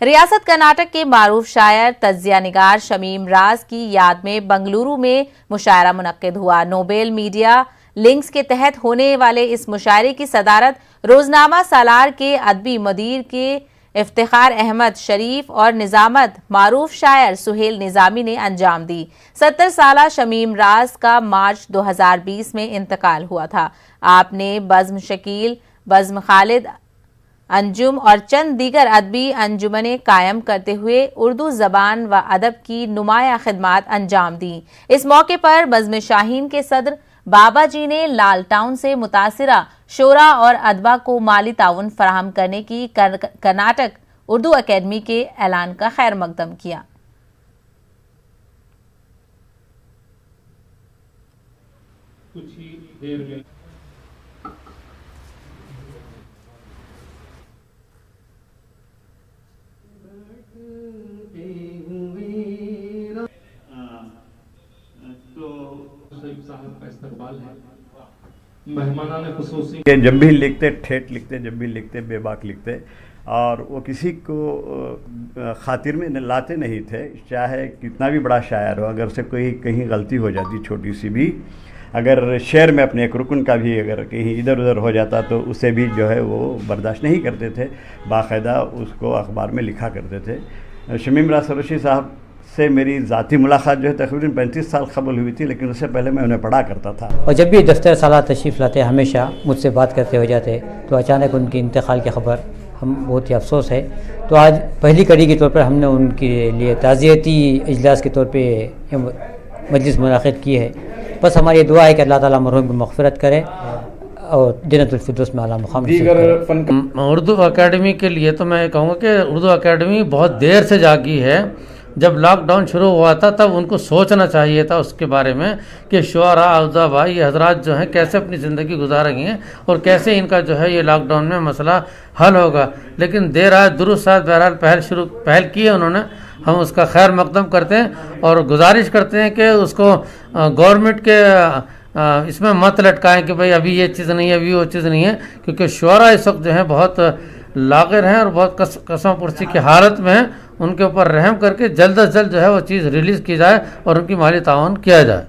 ریاست کرناٹک کے معروف شاعر تجزیہ نگار شمیم راز کی یاد میں بنگلورو میں مشاعرہ منعقد ہوا۔ نوبل میڈیا لنکس کے تحت ہونے والے اس مشاعرے کی صدارت روزنامہ سالار کے ادبی مدیر کے افتخار احمد شریف اور نظامت معروف شاعر سہیل نظامی نے انجام دی۔ 70 سالہ شمیم راز کا مارچ 2020 میں انتقال ہوا تھا۔ آپ نے بزم شکیل، بزم خالد، انجم اور چند دیگر ادبی انجمنیں قائم کرتے ہوئے اردو زبان و ادب کی نمایاں خدمات انجام دیں۔ اس موقع پر بزم شاہین کے صدر بابا جی نے لال ٹاؤن سے متاثرہ شعراء اور ادبا کو مالی تعاون فراہم کرنے کی کرناٹک اردو اکیڈمی کے اعلان کا خیر مقدم کیا۔ کچھ ہی دیر میں کہ جب بھی لکھتے ٹھیٹ لکھتے، جب بھی لکھتے بے باک لکھتے، اور وہ کسی کو خاطر میں لاتے نہیں تھے، چاہے کتنا بھی بڑا شاعر ہو، اگر سے کوئی کہیں غلطی ہو جاتی چھوٹی سی بھی، اگر شعر میں اپنے ایک رکن کا بھی اگر کہیں ادھر ادھر ہو جاتا تو اسے بھی جو ہے وہ برداشت نہیں کرتے تھے، باقاعدہ اس کو اخبار میں لکھا کرتے تھے۔ شمیم راز سروشی صاحب سے میری ذاتی ملاقات جو ہے تقریباً 35 سال قبل ہوئی تھی، لیکن اس سے پہلے میں انہیں پڑھا کرتا تھا۔ اور جب بھی دفتر سالار تشریف لاتے ہمیشہ مجھ سے بات کرتے ہو جاتے، تو اچانک ان کی انتقال کی خبر ہم بہت ہی افسوس ہے۔ تو آج پہلی کڑی کے طور پر ہم نے ان کے لیے تعزیتی اجلاس کے طور پہ مجلس منعقد کی ہے۔ بس ہماری دعا ہے کہ اللہ تعالیٰ مرحوم کی مغفرت کرے اور جنت الفردوس میں اعلیٰ مقام نصیب کرے۔ اردو اکیڈمی کے لیے تو میں کہوں گا کہ اردو اکیڈمی بہت دیر سے جاگی ہے۔ جب لاک ڈاؤن شروع ہوا تھا تب ان کو سوچنا چاہیے تھا اس کے بارے میں کہ شعراء، ادبا، یہ حضرات جو ہیں کیسے اپنی زندگی گزاریں گے اور کیسے ان کا جو ہے یہ لاک ڈاؤن میں مسئلہ حل ہوگا، لیکن دیر آئے درست آئے، بہرحال پہل کی ہے انہوں نے، ہم اس کا خیر مقدم کرتے ہیں اور گزارش کرتے ہیں کہ اس کو گورنمنٹ کے اس میں مت لٹکائیں کہ بھئی ابھی یہ چیز نہیں ہے، ابھی وہ چیز نہیں ہے، کیونکہ شعراء اس وقت جو ہیں بہت لاغر ہیں اور بہت قسم پرسی کی حالت میں ہیں۔ ان کے اوپر رحم کر کے جلد از جلد جو ہے وہ چیز ریلیز کی جائے اور ان کی مالی تعاون کیا جائے۔